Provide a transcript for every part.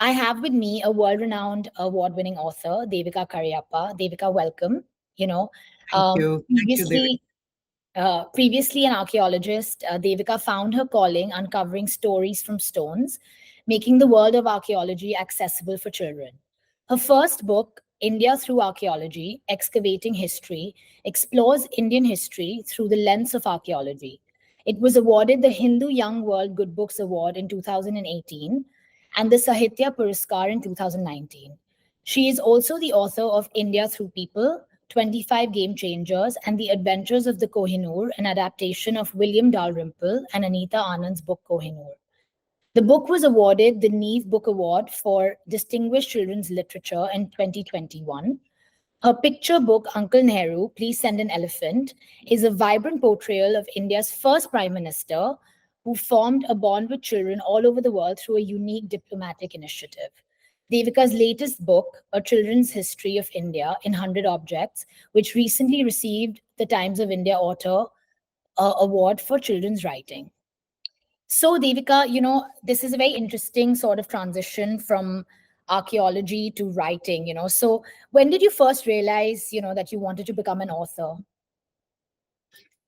I have with me a world-renowned award-winning author, Devika Cariapa. Devika, welcome. You know, Thank you. Thank you, Devika. previously an archaeologist, Devika found her calling uncovering stories from stones, making the world of archaeology accessible for children. Her first book, India Through Archaeology, Excavating History, explores Indian history through the lens of archaeology. It was awarded the Hindu Young World Good Books Award in 2018 and the Sahitya Puraskar in 2019. She is also the author of India Through People, 25 Game Changers, and The Adventures of the Kohinoor, an adaptation of William Dalrymple and Anita Anand's book Kohinoor. The book was awarded the Neve Book Award for Distinguished Children's Literature in 2021. Her picture book, Uncle Nehru, Please Send an Elephant, is a vibrant portrayal of India's first Prime Minister who formed a bond with children all over the world through a unique diplomatic initiative. Devika's latest book, A Children's History of India in 100 Objects, which recently received the Times of India Author Award for Children's Writing. So, Devika, this is a very interesting sort of transition from archaeology to writing, So, when did you first realize, that you wanted to become an author?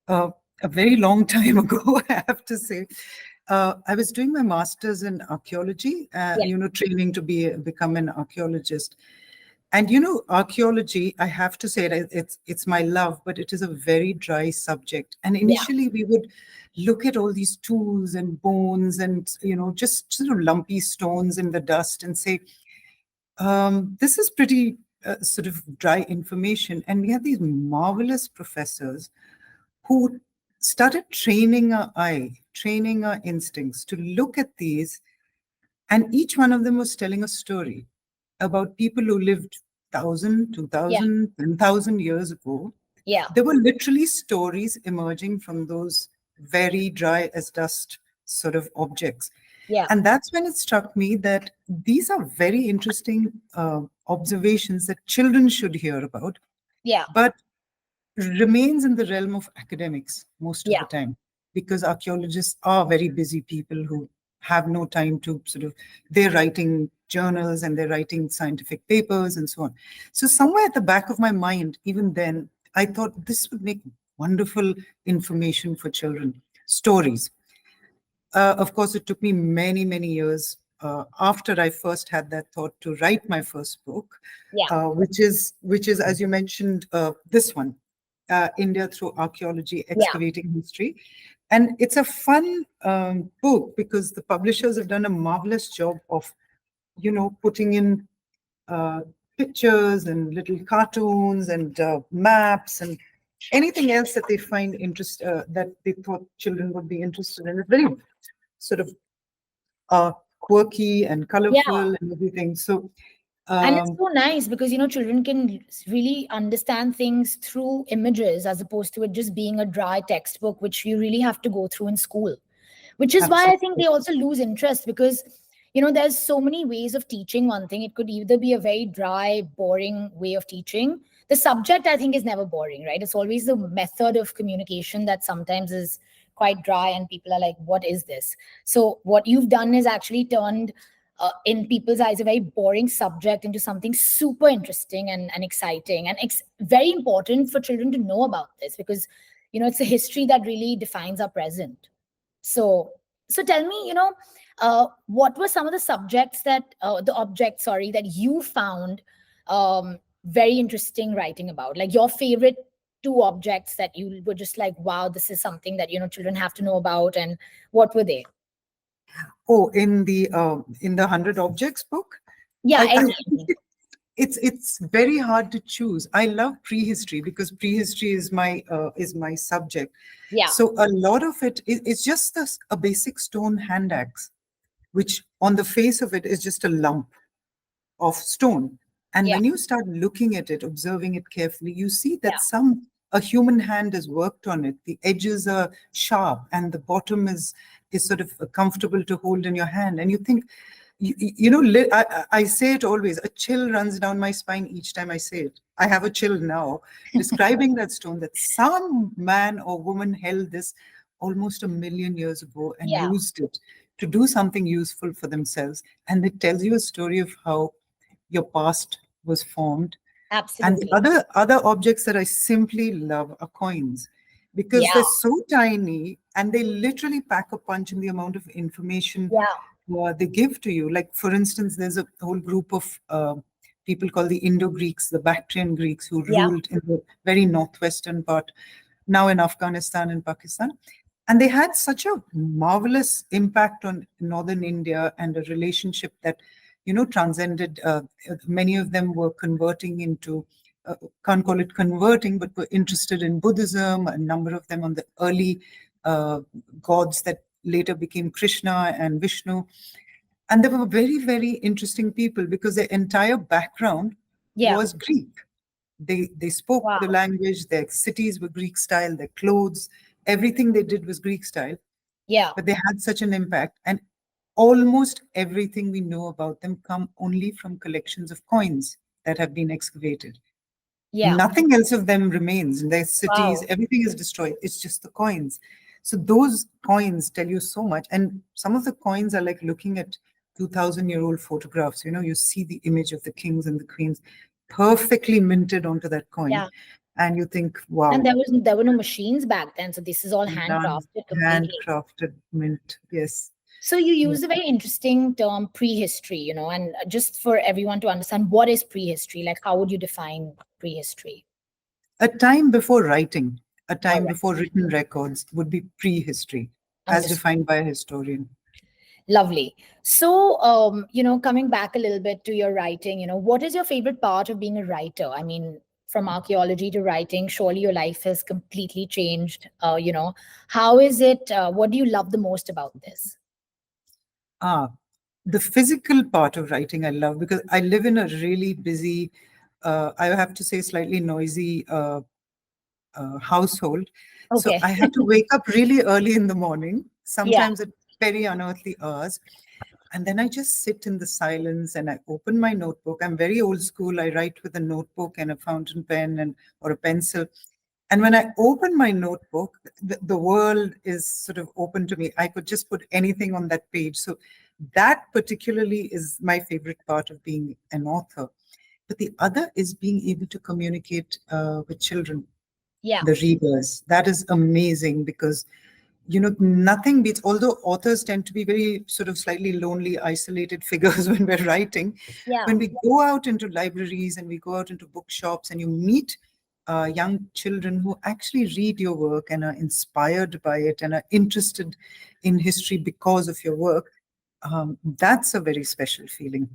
A very long time ago, I have to say. I was doing my master's in archaeology, training to become an archaeologist. And, archaeology, I have to say it's my love, but it is a very dry subject. And initially we would look at all these tools and bones and, just sort of lumpy stones in the dust and say, this is pretty sort of dry information. And we had these marvelous professors who started training our eye, training our instincts to look at these. And each one of them was telling a story about people who lived 1,000, 2,000, 10,000 years ago. Yeah. There were literally stories emerging from those very dry as dust sort of objects. Yeah. And that's when it struck me that these are very interesting observations that children should hear about. Yeah. But remains in the realm of academics most of the time, because archaeologists are very busy people who have no time to they're writing journals and they're writing scientific papers and so on. So somewhere at the back of my mind, even then, I thought this would make wonderful information for children, stories. Of course, it took me many, many years after I first had that thought to write my first book, which is, as you mentioned, this one, India Through Archaeology, Excavating History. And it's a fun book because the publishers have done a marvelous job of, putting in pictures and little cartoons and maps and anything else that they find that they thought children would be interested in. It's very sort of quirky and colorful and everything. So, and it's so nice because, children can really understand things through images as opposed to it just being a dry textbook, which you really have to go through in school, which is why I think they also lose interest because, there's so many ways of teaching one thing. It could either be a very dry, boring way of teaching. The subject, I think, is never boring, right? It's always the method of communication that sometimes is quite dry and people are like, what is this? So what you've done is actually turned in people's eyes a very boring subject into something super interesting and exciting. And it's very important for children to know about this because, it's a history that really defines our present. So tell me, what were some of the objects that you found very interesting writing about? Like your favorite 2 objects that you were just like, wow, this is something that, children have to know about. And what were they? Oh, in the 100 Objects book? Yeah. It's very hard to choose. I love prehistory because prehistory is my subject. Yeah. So a lot of it is just a basic stone hand axe, which on the face of it is just a lump of stone. And when you start looking at it, observing it carefully, you see that a human hand has worked on it. The edges are sharp and the bottom is sort of comfortable to hold in your hand. And you think, I say it always, a chill runs down my spine each time I say it. I have a chill now describing that stone, that some man or woman held this almost 1 million years ago and used it to do something useful for themselves. And it tells you a story of how your past was formed. And the Absolutely. other objects that I simply love are coins, because Yeah. they're so tiny and they literally pack a punch in the amount of information Yeah. they give to you. Like, for instance, there's a whole group of people called the Indo-Greeks, the Bactrian Greeks, who Yeah. ruled in the very northwestern part, now in Afghanistan and Pakistan. And they had such a marvelous impact on northern India, and a relationship that, transcended. Many of them were converting into, can't call it converting, but were interested in Buddhism. A number of them on the early uh, gods that later became Krishna and Vishnu. And they were very, very interesting people, because their entire background Yeah. was Greek. They spoke the Wow. language, their cities were Greek style, their clothes, everything they did was Greek style, Yeah. but they had such an impact. And almost everything we know about them come only from collections of coins that have been excavated. Yeah. Nothing else of them remains in their cities. Wow. Everything is destroyed. It's just the coins. So those coins tell you so much. And some of the coins are like looking at 2,000-year-old photographs. You see the image of the kings and the queens perfectly minted onto that coin. Yeah. And you think, And wow, there were no machines back then, so this is all none, handcrafted completely. handcrafted mint. Yes. So you Yeah. use a very interesting term, prehistory, and just for everyone to understand, what is prehistory? Like, how would you define prehistory? A time before writing, a All time right. before written records would be prehistory, as Understood. defined by a historian. Lovely. So, coming back a little bit to your writing, what is your favorite part of being a writer? I mean, from archaeology to writing, surely your life has completely changed. How is it? What do you love the most about this? Ah, the physical part of writing I love, because I live in a really busy, I have to say slightly noisy household. So Okay. I have to wake up really early in the morning, Yeah. sometimes at very unearthly hours. And then I just sit in the silence and I open my notebook. I'm very old school. I write with a notebook and a fountain pen and or a pencil. And when I open my notebook, the world is sort of open to me. I could just put anything on that page. So that particularly is my favorite part of being an author. But the other is being able to communicate with children, Yeah. the readers. That is amazing, because nothing beats, although authors tend to be very sort of slightly lonely, isolated figures when we're writing, Yeah. when we go out into libraries and we go out into bookshops and you meet young children who actually read your work and are inspired by it and are interested in history because of your work, that's a very special feeling.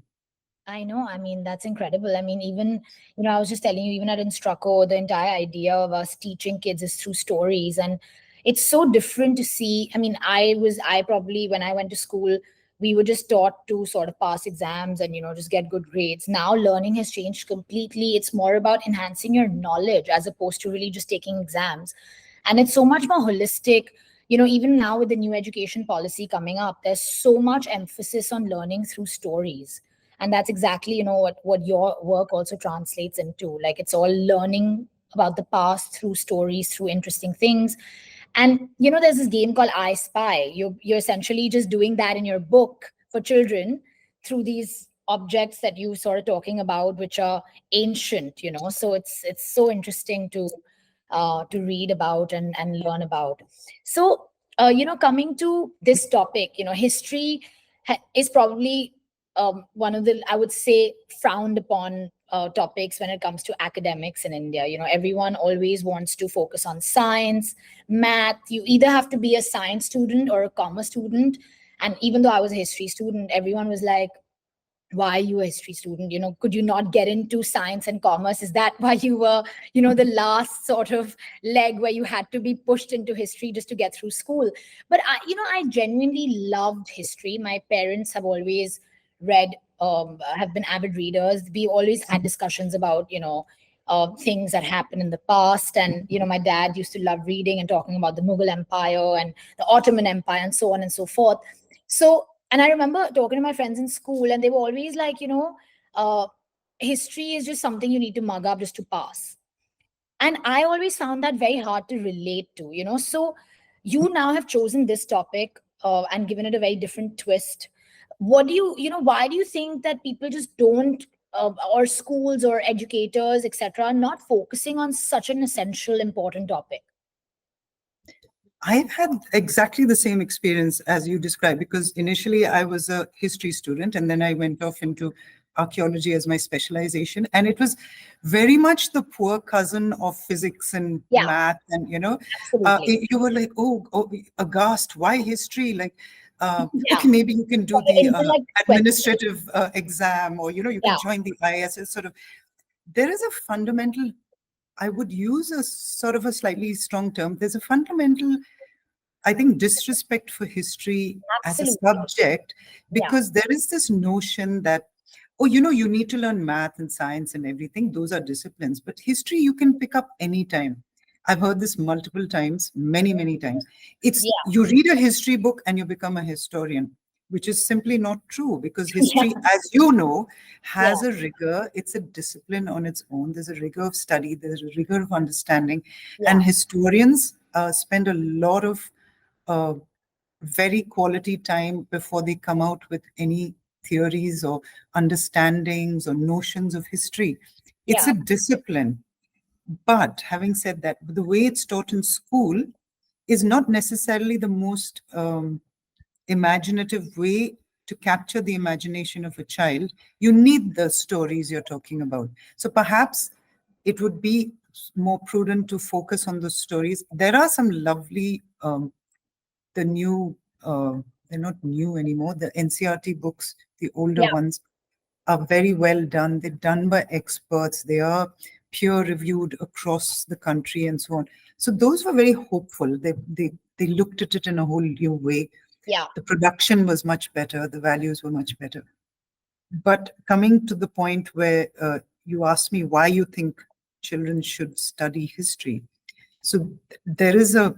I know. I mean, that's incredible. I mean, even, I was just telling you, even at Instrucko, the entire idea of us teaching kids is through stories. And it's so different to see. I mean, I probably, when I went to school, we were just taught to sort of pass exams and, just get good grades. Now learning has changed completely. It's more about enhancing your knowledge as opposed to really just taking exams. And it's so much more holistic. Even now with the new education policy coming up, there's so much emphasis on learning through stories, and that's exactly what your work also translates into. Like, it's all learning about the past through stories, through interesting things. And there's this game called I Spy. You're essentially just doing that in your book for children through these objects that you sort of talking about, which are ancient. So it's so interesting to read about and learn about. So coming to this topic, history is probably one of the, I would say, frowned upon topics when it comes to academics in India. Everyone always wants to focus on science, math. You either have to be a science student or a commerce student. And even though I was a history student, everyone was like, why are you a history student? Could you not get into science and commerce? Is that why you were, the last sort of leg where you had to be pushed into history just to get through school? But I genuinely loved history. My parents have always read, have been avid readers. We always had discussions about, things that happened in the past. And, my dad used to love reading and talking about the Mughal Empire and the Ottoman Empire and so on and so forth. So, and I remember talking to my friends in school, and they were always like, uh, history is just something you need to mug up just to pass. And I always found that very hard to relate to. So you now have chosen this topic and given it a very different twist. What do why do you think that people just don't, or schools or educators, etc., not focusing on such an essential, important topic? I've had exactly the same experience as you described, because initially I was a history student and then I went off into archaeology as my specialization. And it was very much the poor cousin of physics and Yeah, math. And, absolutely. you were like, oh, aghast, why history? Like, Yeah, okay, maybe you can do the intellect question. administrative exam, or, you can Yeah, join the ISS sort of. There is a fundamental, I would use a sort of a slightly strong term. There's a fundamental, I think, disrespect for history as a absolutely. subject, Yeah, because there is this notion that, oh, you need to learn math and science and everything. Those are disciplines. But history, you can pick up anytime. I've heard this multiple times, many, many times. It's yeah, you read a history book and you become a historian, which is simply not true, because yeah, history, as you know, yeah, has a rigor. It's a discipline on its own. There's a rigor of study, there's a rigor of understanding. yeah, And historians spend a lot of uh, very quality time before they come out with any theories or understandings or notions of history. It's yeah, a discipline. But having said that, the way it's taught in school is not necessarily the most imaginative way to capture the imagination of a child. You need the stories you're talking about. So perhaps it would be more prudent to focus on those stories. There are some lovely the new, they're not new anymore, the NCRT books, the older yeah, ones, are very well done. They're done by experts. They are peer reviewed across the country and so on. So those were very hopeful. They looked at it in a whole new way. yeah, The production was much better. The values were much better. But coming to the point where you asked me why you think children should study history. So there is a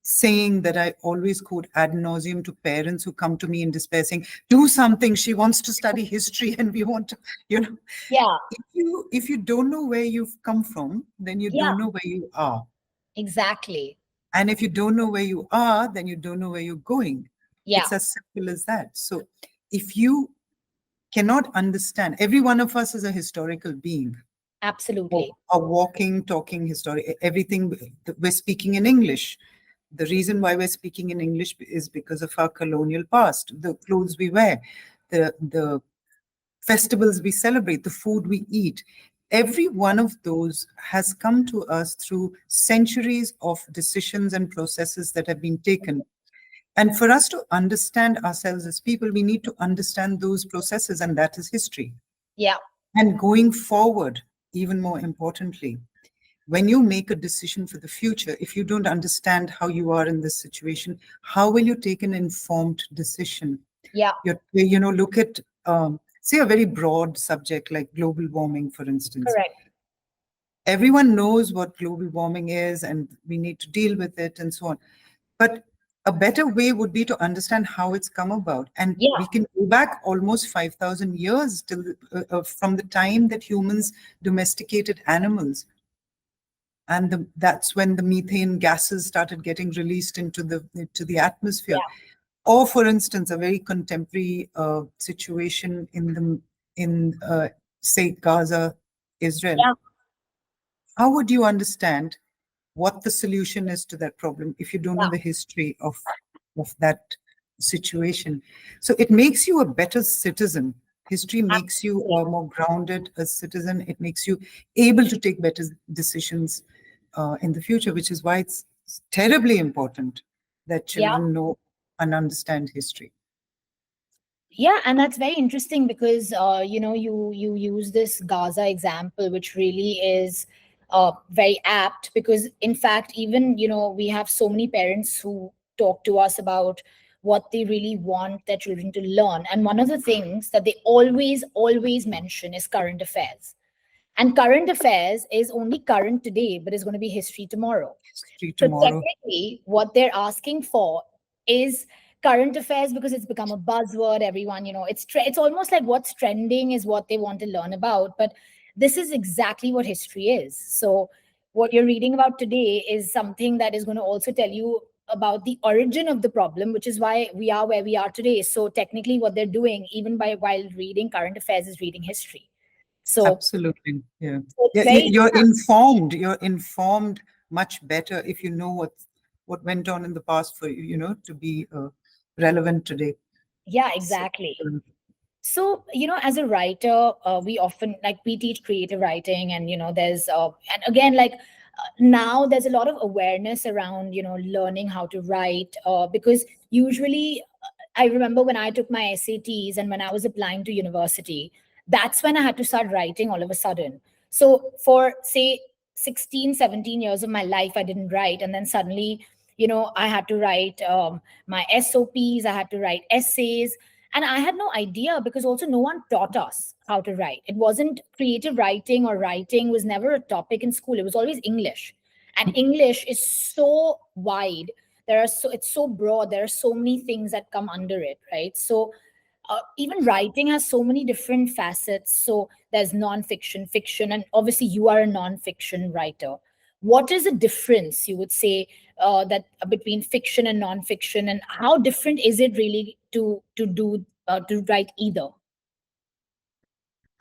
saying that I always quote ad nauseum to parents who come to me in despair saying, do something. She wants to study history and we want to, yeah, if you don't know where you've come from, then you yeah, don't know where you are. exactly. And if you don't know where you are, then you don't know where you're going. Yeah, It's as simple as that. So if you cannot understand, every one of us is a historical being, absolutely. a walking, talking history, everything. We're speaking in English. The reason why we're speaking in English is because of our colonial past, the clothes we wear, the festivals we celebrate, the food we eat. Every one of those has come to us through centuries of decisions and processes that have been taken. And for us to understand ourselves as people, we need to understand those processes, and that is history. Yeah, And going forward, even more importantly, when you make a decision for the future, if you don't understand how you are in this situation, how will you take an informed decision? yeah, Look at, say, a very broad subject like global warming, for instance. correct. Everyone knows what global warming is and we need to deal with it and so on. But a better way would be to understand how it's come about. And Yeah, we can go back almost 5,000 years from the time that humans domesticated animals. And that's when the methane gases started getting released into the atmosphere. yeah, Or, for instance, a very contemporary situation in say Gaza, Israel. yeah, How would you understand what the solution is to that problem if you don't know yeah, the history of that situation? So it makes you a better citizen. History makes you absolutely. a more grounded a citizen. It makes you able to take better decisions in the future, which is why it's terribly important that Yeah. children know and understand history. Yeah, and that's very interesting because you use this Gaza example, which really is very apt, because in fact, even we have so many parents who talk to us about what they really want their children to learn, and one of the things that they always mention is current affairs. And current affairs is only current today, but is going to be history tomorrow. History So tomorrow. technically, what they're asking for is current affairs, because it's become a buzzword. Everyone, it's almost like what's trending is what they want to learn about. But this is exactly what history is. So what you're reading about today is something that is going to also tell you about the origin of the problem, which is why we are where we are today. So technically, what they're doing, even by while reading current affairs, is reading history. So, Absolutely. Yeah. so it's Yeah. very, You're informed. You're informed much better if you know what went on in the past for you, to be relevant today. yeah, So, exactly. So, as a writer, we often, like, we teach creative writing, and, there's, and again, like, now there's a lot of awareness around, learning how to write, because usually, I remember when I took my SATs and when I was applying to university, that's when I had to start writing all of a sudden. So for, say, 16, 17 years of my life, I didn't write. And then suddenly, I had to write my SOPs, I had to write essays. And I had no idea, because also no one taught us how to write. It wasn't creative writing, or writing was never a topic in school. It was always English. And English is so wide. It's so broad. There are so many things that come under it, right? So even writing has so many different facets. So there's non-fiction, fiction, and obviously you are a non-fiction writer. What is the difference, you would say, that between fiction and non-fiction, and how different is it really to write either?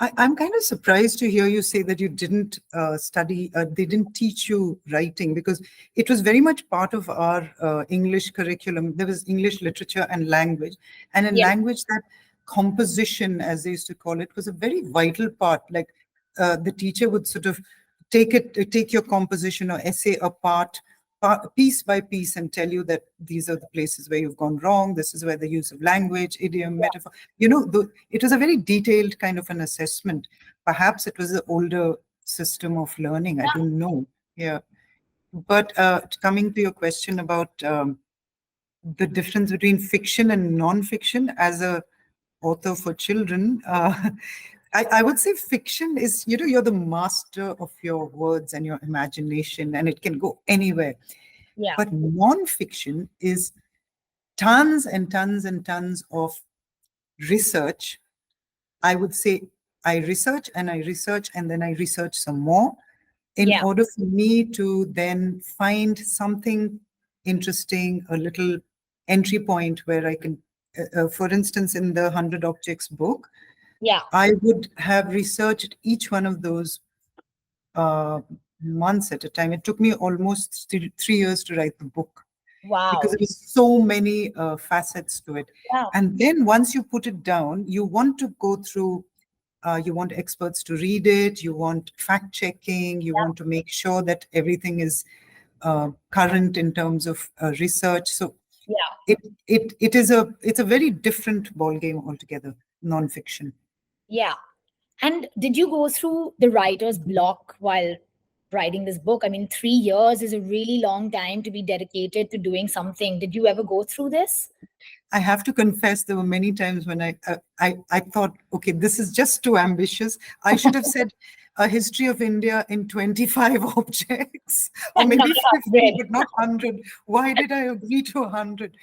I'm kind of surprised to hear you say that you didn't study, they didn't teach you writing, because it was very much part of our English curriculum. There was English literature and language. And in Yeah, language, that composition, as they used to call it, was a very vital part. Like the teacher would sort of take your composition or essay apart, piece by piece, and tell you that these are the places where you've gone wrong. This is where the use of language, idiom, metaphor, it was a very detailed kind of an assessment. Perhaps it was the older system of learning. I don't know. Yeah. But coming to your question about the difference between fiction and non-fiction as a author for children, I would say fiction is, you're the master of your words and your imagination, and it can go anywhere. yeah, But non-fiction is tons and tons and tons of research. I would say I research and I research and then I research some more in yeah, order for me to then find something interesting, a little entry point where I can, for instance, in the 100 Objects book, yeah. I would have researched each one of those uh, months at a time. It took me almost 3 years to write the book, because Wow. there was so many facets to it. Yeah, And then once you put it down, you want to go through, you want experts to read it, you want fact checking, you want to make sure that everything is current in terms of research. So yeah, it's a very different ball game altogether, nonfiction. yeah. And did you go through the writer's block while writing this book? I mean, 3 years is a really long time to be dedicated to doing something. Did you ever go through this? I have to confess, there were many times when I thought, okay, this is just too ambitious. I should have said a history of India in 25 objects, or And not maybe 50, 100. but not 100. Why did I agree to 100?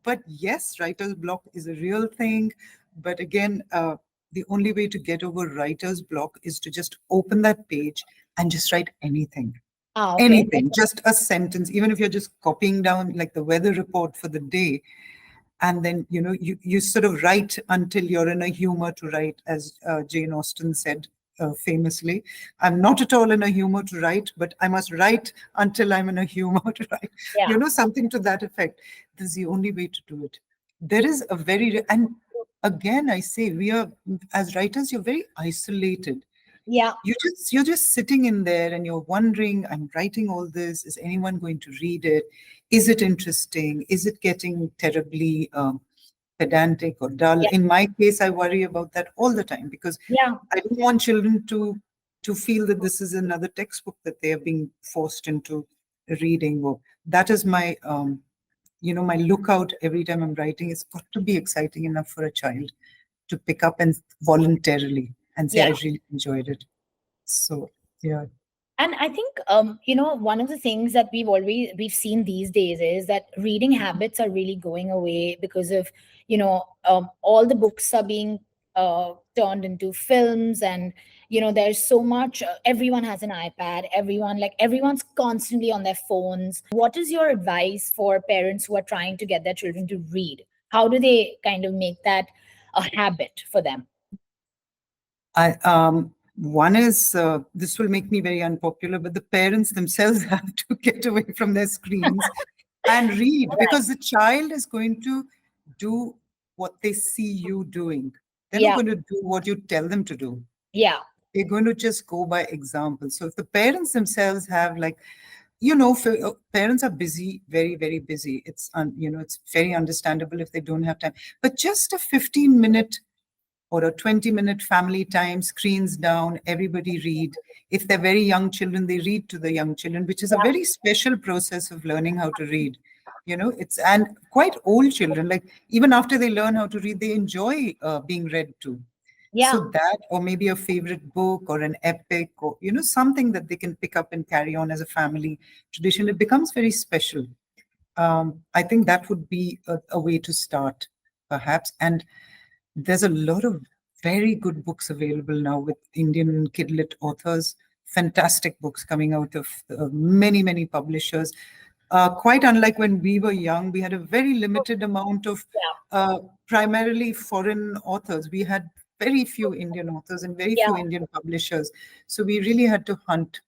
But yes, writer's block is a real thing. But again, the only way to get over writer's block is to just open that page and just write anything. Ah, okay. Anything, just a sentence, even if you're just copying down like the weather report for the day, and then you sort of write until you're in a humor to write, as Jane Austen said famously. I'm not at all in a humor to write, but I must write until I'm in a humor to write, Yeah, something to that effect. This is the only way to do it. There is a very, and again I say, we are, as writers, you're very isolated. yeah, You're just sitting in there and you're wondering, I'm writing all this, is anyone going to read it? Is it interesting? Is it getting terribly pedantic or dull? yeah, In my case, I worry about that all the time, because yeah, I don't want children to feel that this is another textbook that they are being forced into reading. Or that is my my lookout every time I'm writing. It's got to be exciting enough for a child to pick up and voluntarily and say, I yeah. really enjoyed it. So, yeah. And I think, one of the things that we've seen these days is that reading habits are really going away because of, all the books are being turned into films, and There's so much, everyone has an iPad, everyone's constantly on their phones. What is your advice for parents who are trying to get their children to read? How do they kind of make that a habit for them? I One is, this will make me very unpopular, but the parents themselves have to get away from their screens and read, Right. because the child is going to do what they see you doing. They're not Yeah. going to do what you tell them to do. Yeah. They're going to just go by example. So if the parents themselves have, like, parents are busy, very, very busy. It's very understandable if they don't have time. But just a 15-minute or a 20-minute family time, screens down, everybody read. If they're very young children, they read to the young children, which is a Yeah. very special process of learning how to read. It's, and quite old children, like even after they learn how to read, they enjoy being read to. Yeah. So that, or maybe a favorite book or an epic, or something that they can pick up and carry on as a family tradition, it becomes very special. I think that would be a way to start, perhaps. And there's a lot of very good books available now with Indian kidlit authors. Fantastic books coming out of many, many publishers. Quite unlike when we were young, we had a very limited amount of Yeah. uh, primarily foreign authors. We had very few Indian authors and very Yeah. few Indian publishers. So we really had to hunt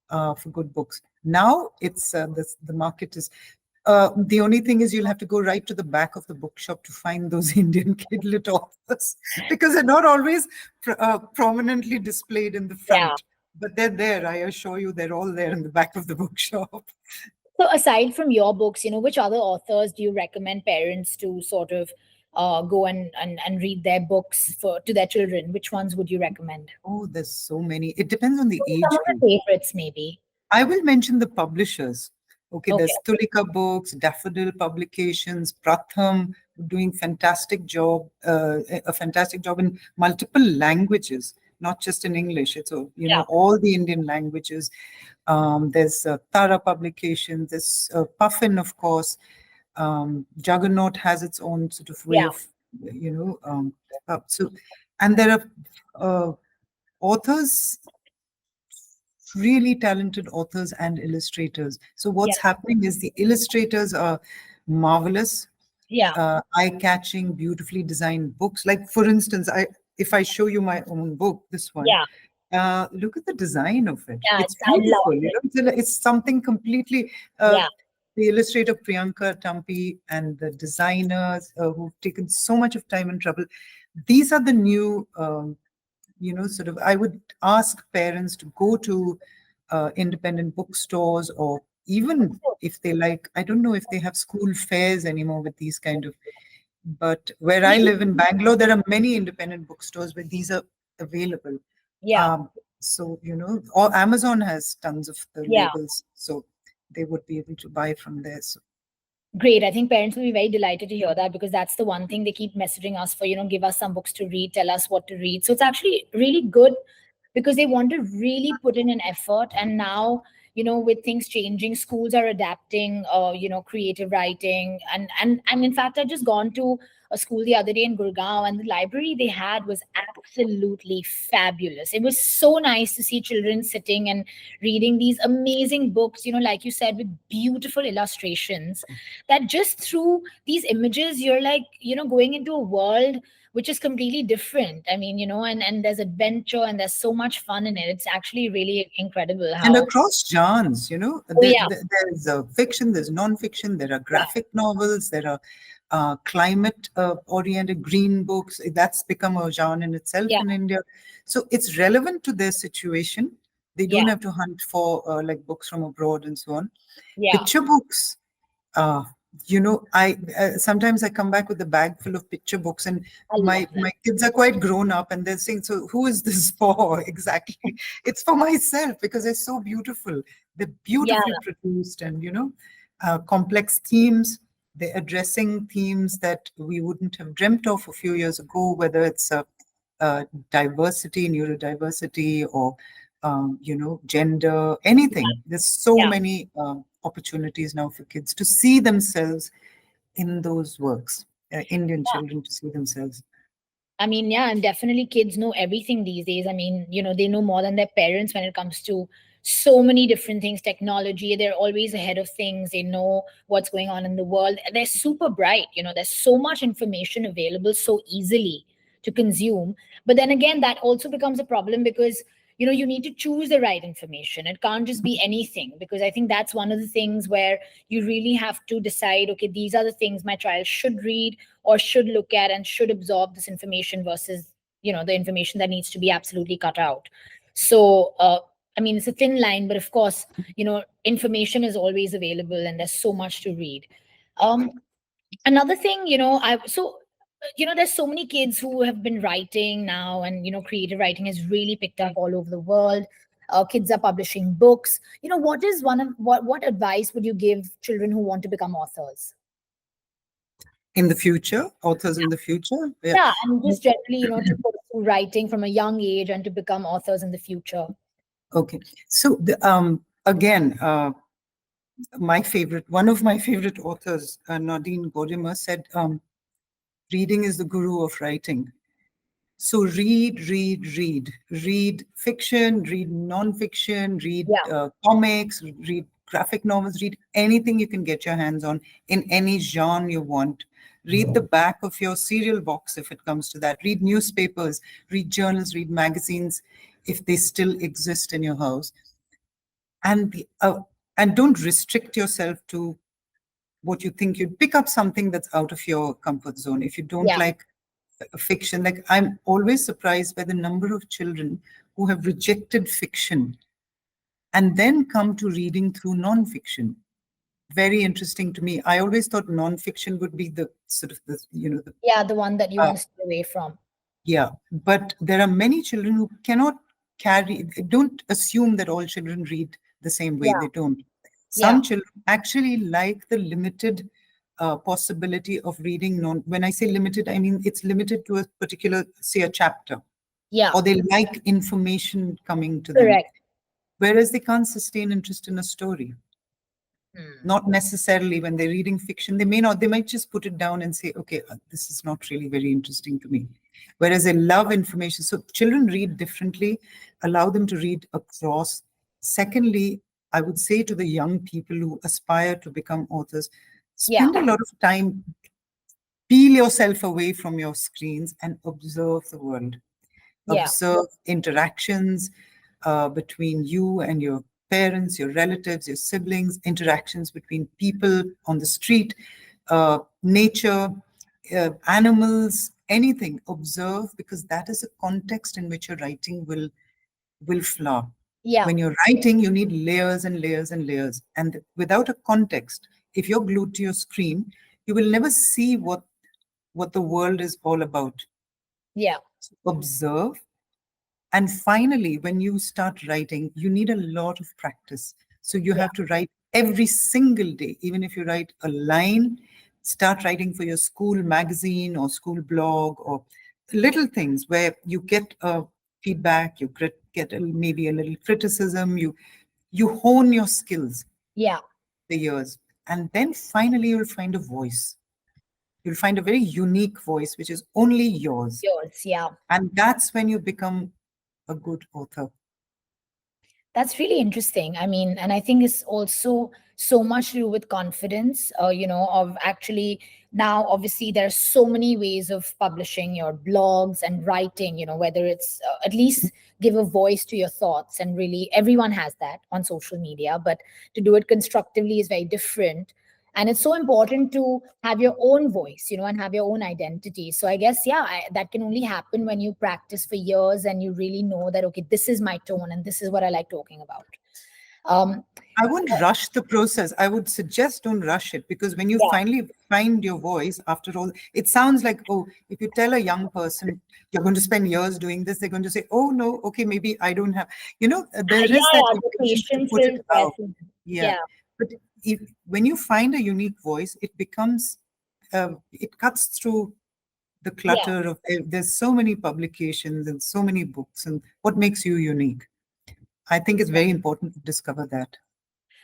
for good books. Now it's the market is. The only thing is you'll have to go right to the back of the bookshop to find those Indian kidlit authors, because they're not always prominently displayed in the Yeah. front. But they're there. I assure you, they're all there in the back of the bookshop. So aside from your books, which other authors do you recommend parents to sort of go and read their books for to their children? Which ones would you recommend? Oh, there's so many. It depends on the Some of age group. the favorites, maybe. I will mention the publishers. Okay, Okay. there's Tulika Books, Daffodil Publications, Pratham, doing a fantastic job in multiple languages, not just in English. It's Yeah. all the Indian languages. There's Tara Publications, there's Puffin, of course. Juggernaut has its own sort of way Yeah. of, you know, um, so, and there are authors, really talented authors and illustrators. So Yeah. what's happening is the illustrators are marvelous, Yeah. eye-catching, beautifully designed books. Like, for instance, if I show you my own book, this one, Yeah. look at the design of it. Yeah. It's I love beautiful. it. It's something completely. Yeah. The illustrator Priyanka Tampi and the designers who've taken so much of time and trouble. These are the new sort of, I would ask parents to go to independent bookstores, or even if they like, I don't know if they have school fairs anymore with these kind of, but where I live in Bangalore, there are many independent bookstores where these are available. Yeah. Um, so, or Amazon has tons of the Yeah. labels, so they would be able to buy from there. So Great. I think parents will be very delighted to hear that, because that's the one thing they keep messaging us for, give us some books to read, tell us what to read. So it's actually really good because they want to really put in an effort. And now, with things changing, schools are adapting, creative writing. And in fact, I just gone to a school the other day in Gurgaon, and the library they had was absolutely fabulous. It was so nice to see children sitting and reading these amazing books, like you said, with beautiful illustrations, that just through these images, you're like, going into a world which is completely different. I mean, and there's adventure and there's so much fun in it. It's actually really incredible and how. across genres, Oh yeah. there's fiction, there's non-fiction, there are Yeah. graphic novels, there are climate oriented green books. That's become a genre in itself Yeah. in India. So it's relevant to their situation. They Yeah. don't have to hunt for like books from abroad and so on. Yeah. Picture books. Uh, I sometimes I come back with a bag full of picture books, and I my love that. kids are quite grown up, and they're saying, "So who is this for exactly?" It's for myself, because they're so beautiful. They're Yeah. beautifully produced, and complex themes. They're addressing themes that we wouldn't have dreamt of a few years ago, whether it's diversity, neurodiversity, or gender, anything. There's so Yeah. many opportunities now for kids to see themselves in those works. Indian children to see themselves. I mean, yeah, and definitely kids know everything these days. I mean, they know more than their parents when it comes to so many different things, technology. They're always ahead of things. They know what's going on in the world. They're super bright. There's so much information available so easily to consume. But then again, that also becomes a problem because, you need to choose the right information. It can't just be anything, because I think that's one of the things where you really have to decide, okay, these are the things my child should read or should look at and should absorb this information versus the information that needs to be absolutely cut out. So I mean, it's a thin line, but of course, information is always available and there's so much to read. um Another thing, I so there's so many kids who have been writing now, and creative writing has really picked up all over the world. Kids are publishing books. What is one of what advice would you give children who want to become authors? In the future, authors in the future. Yeah. Yeah, and just generally, to pursue writing from a young age and to become authors in the future. Okay. So again, one of my favorite authors, Nadine Gordimer, said, reading is the guru of writing. So read fiction, read non-fiction, read Yeah, comics, read graphic novels, read anything you can get your hands on in any genre you want. Read the back of your cereal box if it comes to that. Read newspapers, read journals, read magazines if they still exist in your house. And don't restrict yourself to what you think. You'd pick up something that's out of your comfort zone. If you don't yeah, like fiction, like I'm always surprised by the number of children who have rejected fiction and then come to reading through non-fiction. Very interesting to me. I always thought non-fiction would be the sort of the yeah. The one that you uh, want to stay away from. yeah, but there are many children who cannot carry, don't assume that all children read the same way. Yeah, They don't. yeah, Some children actually like the limited possibility of reading when I say limited, I mean it's limited to a particular, say, a chapter, yeah. or they like information coming to them, Correct. whereas they can't sustain interest in a story. Hmm. Not necessarily when they're reading fiction. They might just put it down and say, okay, this is not really very interesting to me. Whereas they love information. So children read differently, allow them to read across. Secondly, I would say to the young people who aspire to become authors, Yeah, spend a lot of time, peel yourself away from your screens and observe the world. yeah, Observe interactions between you and your parents, your relatives, your siblings, interactions between people on the street, nature, animals, anything. Observe, because that is a context in which your writing will flower. yeah, When you're writing, you need layers and layers and layers. And without a context, if you're glued to your screen, you will never see what the world is all about. yeah, Observe. And finally, when you start writing, you need a lot of practice. So you yeah, have to write every single day. Even if you write a line, start writing for your school magazine or school blog, or little things where you get feedback, you get maybe a little criticism, you hone your skills yeah. the years. And then finally, you'll find a voice. You'll find a very unique voice, which is only yours. Yours. Yeah. And that's when you become a good author. That's really interesting. I mean, and I think it's also so much to do with confidence, of actually now, obviously, there's so many ways of publishing your blogs and writing, whether it's at least give a voice to your thoughts. And really, everyone has that on social media, but to do it constructively is very different. And it's so important to have your own voice, and have your own identity. So I guess, yeah, that can only happen when you practice for years and you really know that, okay, this is my tone and this is what I like talking about. um I wouldn't rush the process. I would suggest don't rush it, because when you yeah, finally find your voice, after all, it sounds like, oh, if you tell a young person you're going to spend years doing this, they're going to say, oh, no, okay, maybe I don't have, there yeah, is that yeah, the impatience to patience put it is there. out. Yeah. Yeah, But when you find a unique voice, it becomes, it cuts through the yeah. clutter of, there's so many publications and so many books, and what makes you unique? I think it's very important to discover that.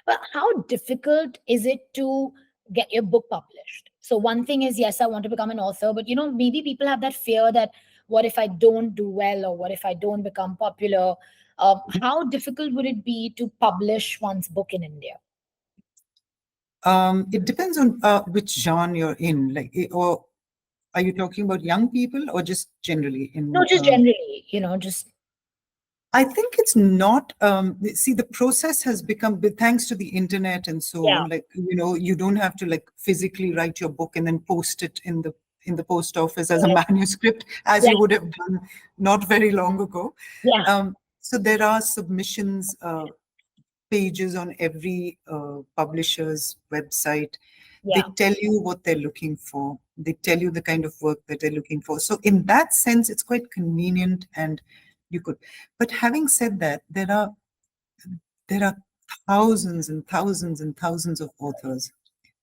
But how difficult is it to get your book published? So one thing is, yes, I want to become an author, but maybe people have that fear that, what if I don't do well, or what if I don't become popular? How difficult would it be to publish one's book in India? It depends on which genre you're in. Like, or are you talking about young people or just generally No, in? just generally, just I think it's not. See, the process has become, thanks to the internet and so yeah, on. Like, you don't have to like physically write your book and then post it in the post office as a yeah, manuscript, as yeah, you would have done not very long ago. yeah, So there are submissions pages on every publisher's website. They yeah, tell you what they're looking for. They tell you the kind of work that they're looking for. So in that sense, it's quite convenient and you could. But having said that, there are thousands and thousands and thousands of authors.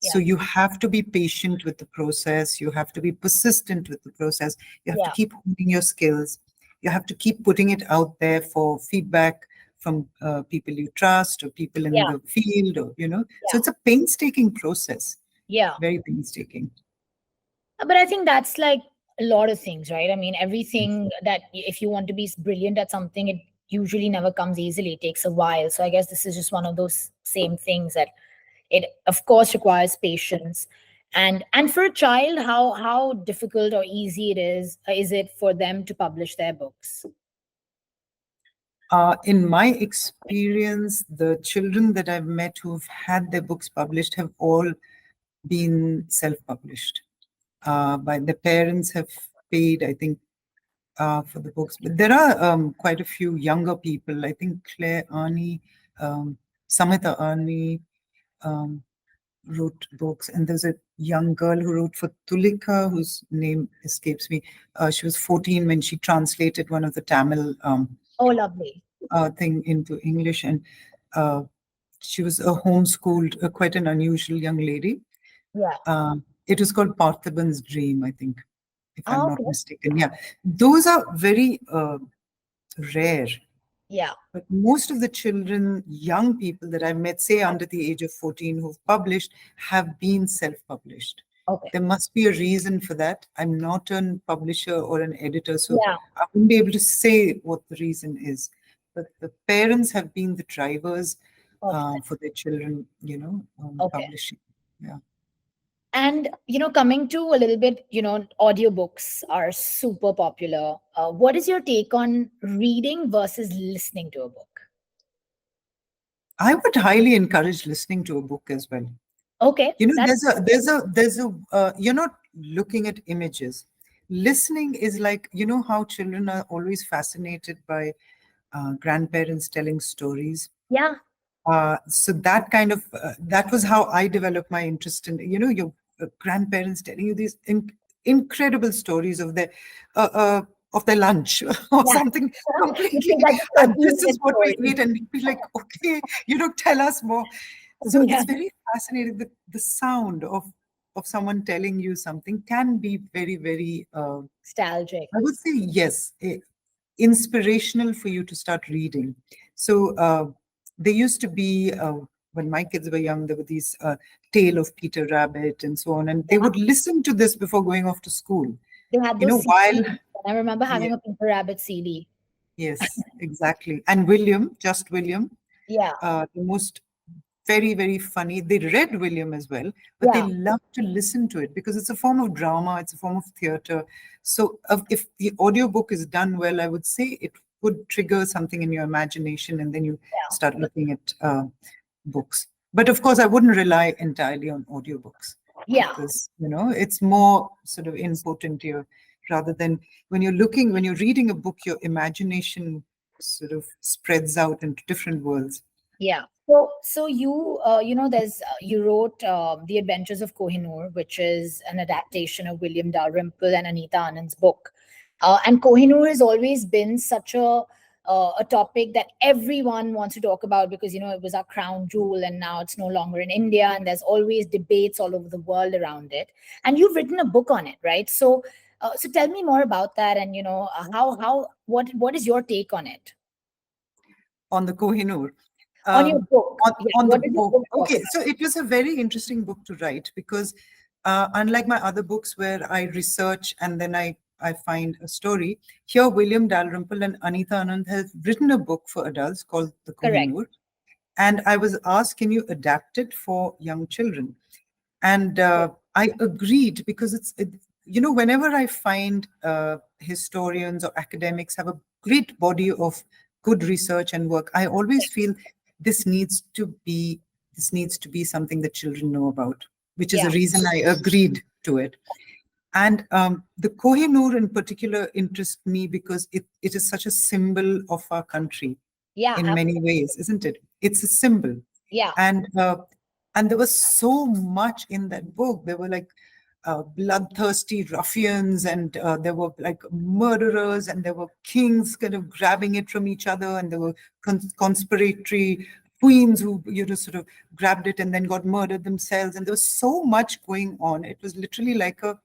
So yeah, you have to be patient with the process. You have to be persistent with the process. You have to yeah, keep honing your skills. You have to keep putting it out there for feedback from people you trust or people in yeah, the field, or. So yeah, it's a painstaking process, yeah. very painstaking. But I think that's like a lot of things, right? I mean, everything that if you want to be brilliant at something, it usually never comes easily. It takes a while. So I guess this is just one of those same things that it, of course, requires patience. And for a child, how difficult or easy is it for them to publish their books? In my experience, the children that I've met who've had their books published have all been self-published. By the parents have paid, I think, for the books. But there are quite a few younger people. I think Claire Arnie, Samhita Arnie wrote books, and there's a young girl who wrote for Tulika, whose name escapes me. She was 14 when she translated one of the Tamil Oh, lovely. thing into English, and uh, she was a homeschooled, quite an unusual young lady. Yeah. It was called Parthiban's Dream, I think, if I'm Ah, not okay. mistaken. Yeah, those are very rare. Yeah. But most of the children, young people that I've met, say under the age of 14, who've published, have been self-published. Okay. There must be a reason for that. I'm not a publisher or an editor, so Yeah. I wouldn't be able to say what the reason is. But the parents have been the drivers Of for their children, okay. publishing. Yeah. And coming to a little bit, audiobooks are super popular. What is your take on reading versus listening to a book? I would highly encourage listening to a book as well. Okay, that's You're not looking at images. Listening is like, how children are always fascinated by grandparents telling stories. yeah, So that was how I developed my interest in, your grandparents telling you these incredible stories uh, uh, of their lunch or yeah. something Which is completely. like a And 30 this is minute what we story. eat, and we'd be like, okay, tell us more. So Yeah, it's very fascinating. The sound of someone telling you something can be very, very. nostalgic. I would say yes, inspirational for you to start reading. So there used to be, when my kids were young, there were these Tale of Peter Rabbit and so on, and they Yeah, would listen to this before going off to school. they had those While CDs. And I remember yeah, having a Peter Rabbit CD. yes, exactly. And William, just William, Yeah, the most very, very funny. They read William as well, but they yeah, love to listen to it because it's a form of drama, it's a form of theater. So if the audiobook is done well, I would say it would trigger something in your imagination and then you yeah, start looking at books. But of course, I wouldn't rely entirely on audiobooks yeah, because, it's more sort of input into your, rather than when you're reading a book, your imagination sort of spreads out into different worlds. yeah. So there's you wrote The Adventures of Kohinoor, which is an adaptation of William Dalrymple and Anita Anand's book. And Kohinoor has always been such a topic that everyone wants to talk about because it was our crown jewel, and now it's no longer in India, and there's always debates all over the world around it. And you've written a book on it, right? So tell me more about that, and how what is your take on it? On the Kohinoor. On your book, yeah, On the what does your book. book talk Okay, about? so it was a very interesting book to write because unlike my other books where I research and then I I find a story. Here, William Dalrymple and Anita Anand have written a book for adults called The Correct. Kohinoor. And I was asked, can you adapt it for young children? And I agreed because whenever I find historians or academics have a great body of good research and work, I always feel this needs to be this needs to be something that children know about, which is Yeah. the reason I agreed to it. And the Kohinoor in particular interests me because it is such a symbol of our country Yeah. in many ways, isn't it? It's a symbol. Yeah. And there was so much in that book. There were like bloodthirsty ruffians, and there were like murderers, and there were kings kind of grabbing it from each other, and there were conspiratory queens who sort of grabbed it and then got murdered themselves. And there was so much going on. It was literally like a,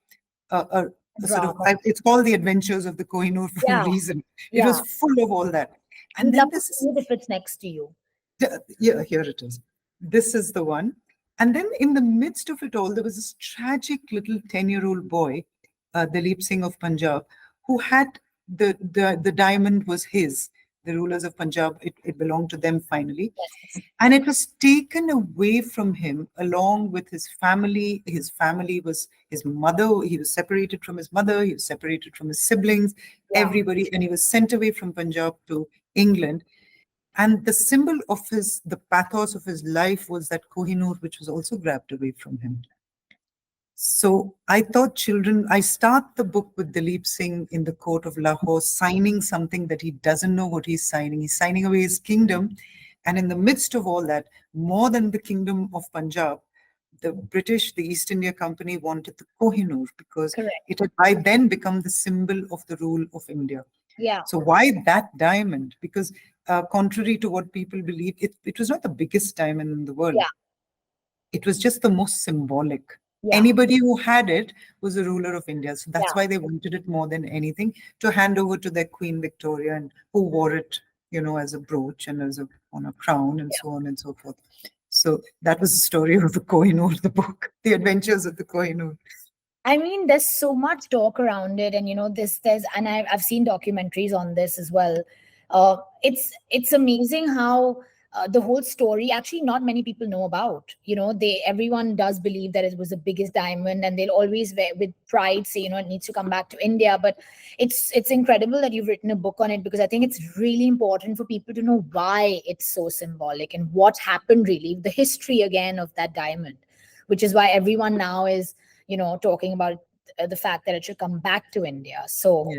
a sort of, Drama. it's called The Adventures of the Kohinoor for a Yeah. reason. It Yeah. was full of all that. And We'd then love to this see it if it's next to you. yeah, here it is. This is the one. And then in the midst of it all, there was this tragic little 10-year-old boy, Dalip Singh of Punjab, who had the diamond was his. The rulers of Punjab, it belonged to them finally. Yes. And it was taken away from him along with his family. His family was his mother. He was separated from his mother. He was separated from his siblings, Yeah. everybody. And he was sent away from Punjab to England. And the symbol of the pathos of his life was that Kohinoor, which was also grabbed away from him. So I thought I start the book with Dalip Singh in the court of Lahore signing something that he doesn't know what he's signing. He's signing away his kingdom. And in the midst of all that, more than the kingdom of Punjab, the British, the East India Company wanted the Kohinoor because Correct. it had by then become the symbol of the rule of India. Yeah. So why that diamond? Because contrary to what people believe, it was not the biggest diamond in the world. Yeah. It was just the most symbolic. Yeah. Anybody who had it was a ruler of India. So that's Yeah. why they wanted it more than anything to hand over to their Queen Victoria, and who wore it, as a brooch and on a crown and so on and so forth. So that was the story of the Kohinoor, the book, The Adventures of the Kohinoor. I mean, there's so much talk around it, and and I've seen documentaries on this as well. It's amazing how the whole story actually not many people know about. Everyone does believe that it was the biggest diamond, and they'll always with pride say it needs to come back to India. But it's incredible that you've written a book on it, because I think it's really important for people to know why it's so symbolic and what happened, really, the history again of that diamond, which is why everyone now is talking about the fact that it should come back to India. So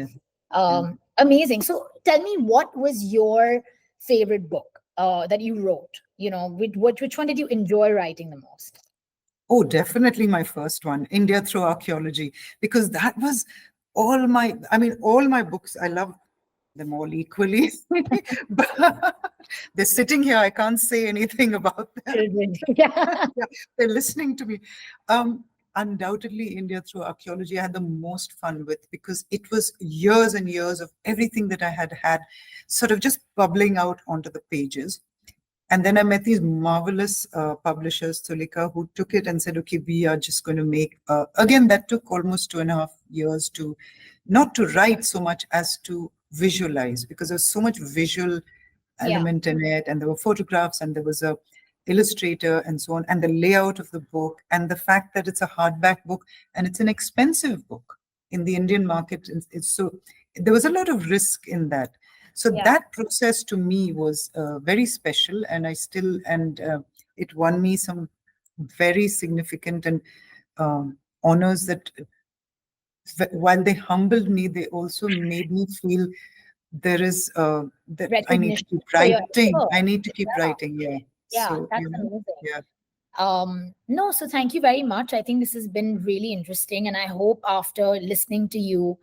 amazing. So tell me, what was your favorite book that you wrote? Which one did you enjoy writing the most? Oh, definitely my first one, India Through Archaeology, because that was all my books. I love them all equally, but they're sitting here. I can't say anything about them. Children. Yeah. Yeah, they're listening to me. Undoubtedly, India Through Archaeology I had the most fun with, because it was years and years of everything that I had sort of just bubbling out onto the pages. And then I met these marvelous publishers, Tulika, who took it and said, okay, we are just going to make, again, that took almost 2.5 years to, not to write so much as to visualize, because there's so much visual element in it. And there were photographs, and there was a illustrator and so on, and the layout of the book, and the fact that it's a hardback book and it's an expensive book in the Indian market. So there was a lot of risk in that. So that process to me was very special, and it won me some very significant and honors that while they humbled me, they also made me feel there is that I need to keep writing. I need to keep writing. Yeah. Yeah, So, that's amazing. yeah. No, so thank you very much. I think this has been really interesting, and I hope after listening to you,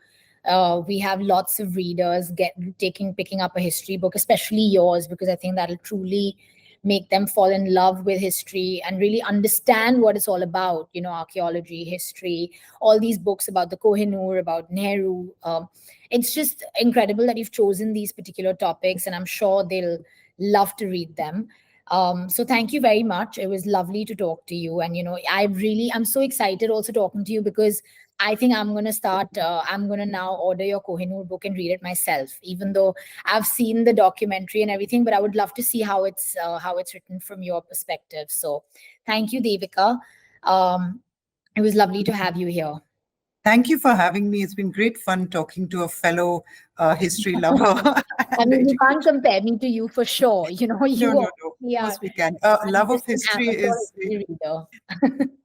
we have lots of readers picking up a history book, especially yours, because I think that'll truly make them fall in love with history and really understand what it's all about. Archaeology, history, all these books about the Kohinoor, about Nehru. It's just incredible that you've chosen these particular topics, and I'm sure they'll love to read them. So thank you very much. It was lovely to talk to you. And, I'm so excited also talking to you, because I think I'm going to start, I'm going to now order your Kohinoor book and read it myself, even though I've seen the documentary and everything, but I would love to see how it's written from your perspective. So thank you, Devika. It was lovely to have you here. Thank you for having me. It's been great fun talking to a fellow history lover I and mean, you can't education. compare me to you for sure. You know, No, you no, no. Of obviously are. course we can. I'm Love of just an history amateur is history reader.